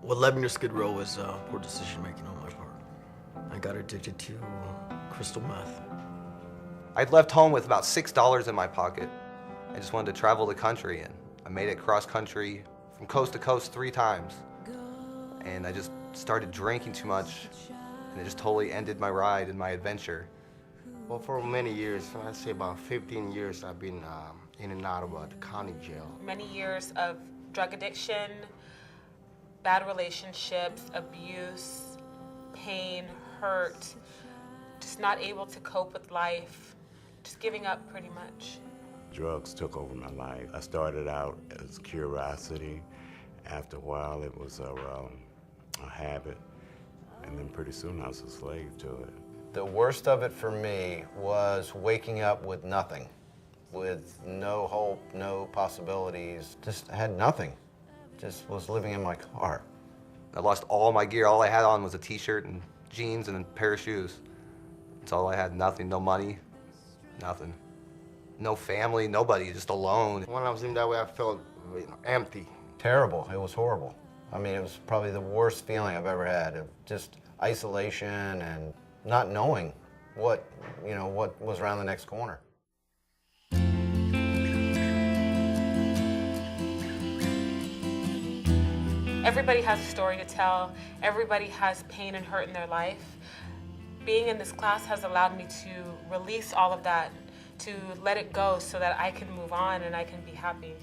What led me to Skid Row was poor decision making on my part. I got addicted to crystal meth. I'd left home with about $6 in my pocket. I just wanted to travel the country, and I made it cross country from coast to coast 3 times. And I just started drinking too much, and it just totally ended my ride and my adventure. Well, for many years, I'd say about 15 years, I've been in and out of the county jail. Many years of drug addiction, bad relationships, abuse, pain, hurt, just not able to cope with life, just giving up pretty much. Drugs took over my life. I started out as curiosity. After a while, it was a habit, and then pretty soon I was a slave to it. The worst of it for me was waking up with nothing, with no hope, no possibilities, just had nothing. Just was living in my car. I lost all my gear. All I had on was a t-shirt and jeans and a pair of shoes. That's all I had, nothing, no money, nothing. No family, nobody, just alone. When I was in that way, I felt empty. Terrible, it was horrible. I mean, it was probably the worst feeling I've ever had of just isolation and not knowing what was around the next corner. Everybody has a story to tell. Everybody has pain and hurt in their life. Being in this class has allowed me to release all of that, to let it go so that I can move on and I can be happy.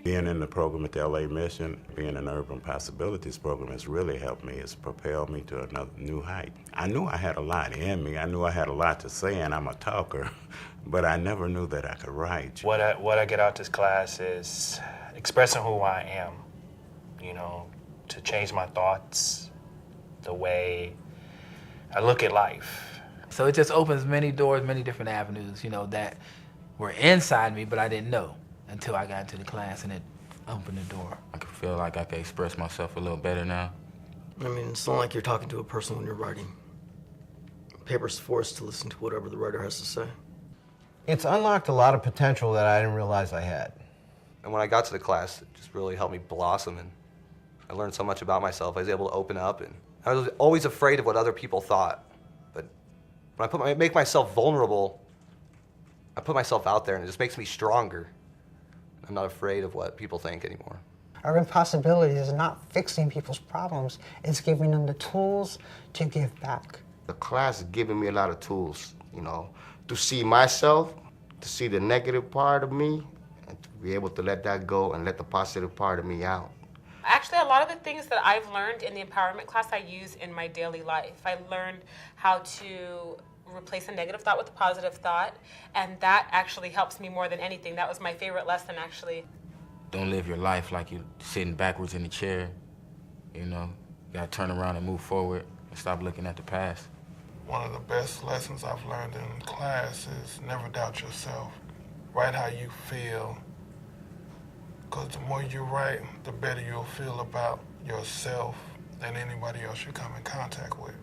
Being in the program at the LA Mission, being in the Urban Possibilities program has really helped me. It's propelled me to another new height. I knew I had a lot in me. I knew I had a lot to say, and I'm a talker, but I never knew that I could write. What I get out this class is expressing who I am, to change my thoughts, the way I look at life. So it just opens many doors, many different avenues, that were inside me, but I didn't know until I got into the class and it opened the door. I can feel like I can express myself a little better now. I mean, it's not like you're talking to a person when you're writing. Paper's forced to listen to whatever the writer has to say. It's unlocked a lot of potential that I didn't realize I had. And when I got to the class, it just really helped me blossom, and I learned so much about myself. I was able to open up, and I was always afraid of what other people thought. But when I make myself vulnerable, I put myself out there, and it just makes me stronger. I'm not afraid of what people think anymore. Urban Possibilities is not fixing people's problems, it's giving them the tools to give back. The class is giving me a lot of tools, to see myself, to see the negative part of me, and to be able to let that go and let the positive part of me out. Actually, a lot of the things that I've learned in the empowerment class I use in my daily life. I learned how to replace a negative thought with a positive thought, and that actually helps me more than anything. That was my favorite lesson, actually. Don't live your life like you're sitting backwards in the chair, You gotta turn around and move forward and stop looking at the past. One of the best lessons I've learned in class is never doubt yourself. Write how you feel, because the more you write, the better you'll feel about yourself than anybody else you come in contact with.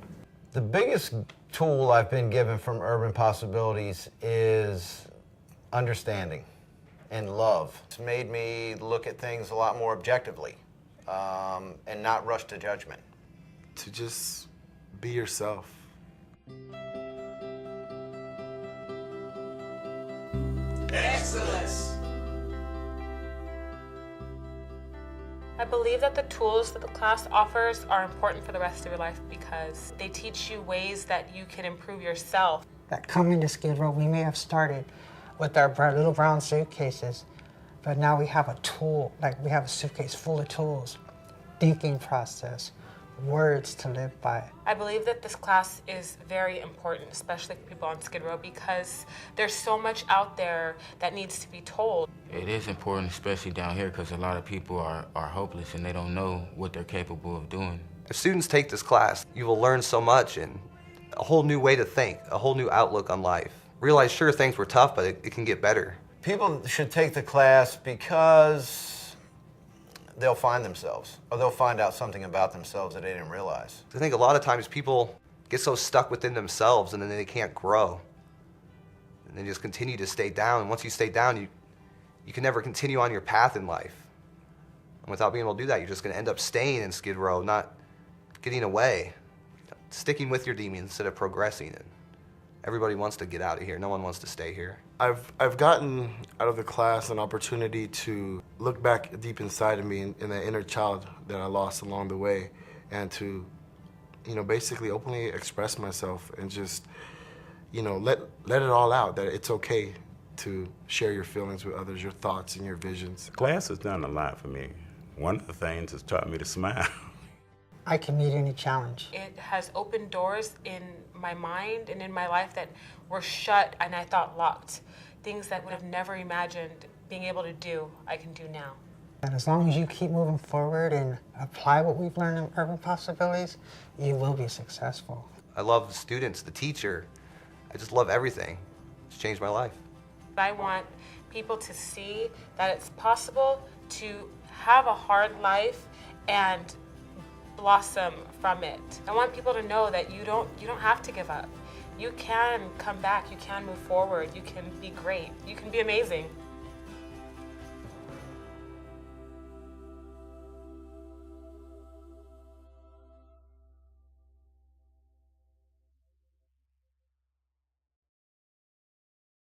The biggest tool I've been given from Urban Possibilities is understanding and love. It's made me look at things a lot more objectively and not rush to judgment. To just be yourself. Excellence. I believe that the tools that the class offers are important for the rest of your life because they teach you ways that you can improve yourself. That coming to Skid Row, we may have started with our little brown suitcases, but now we have a tool, like we have a suitcase full of tools, thinking process, words to live by. I believe that this class is very important, especially for people on Skid Row, because there's so much out there that needs to be told. It is important, especially down here, because a lot of people are hopeless and they don't know what they're capable of doing. If students take this class, you will learn so much and a whole new way to think, a whole new outlook on life. Realize, sure, things were tough, but it can get better. People should take the class because they'll find themselves, or they'll find out something about themselves that they didn't realize. I think a lot of times people get so stuck within themselves and then they can't grow. And they just continue to stay down. And once you stay down, you can never continue on your path in life. And without being able to do that, you're just going to end up staying in Skid Row, not getting away, sticking with your demons instead of progressing. And everybody wants to get out of here. No one wants to stay here. I've gotten out of the class an opportunity to look back deep inside of me in that inner child that I lost along the way, and to, basically openly express myself and just, let it all out, that it's okay to share your feelings with others, your thoughts and your visions. Class has done a lot for me. One of the things has taught me to smile. I can meet any challenge. It has opened doors in my mind and in my life that were shut and I thought locked. Things that would have never imagined being able to do, I can do now. And as long as you keep moving forward and apply what we've learned in Urban Possibilities, you will be successful. I love the students, the teacher. I just love everything. It's changed my life. I want people to see that it's possible to have a hard life and blossom from it. I want people to know that you don't have to give up. You can come back, you can move forward, you can be great, you can be amazing.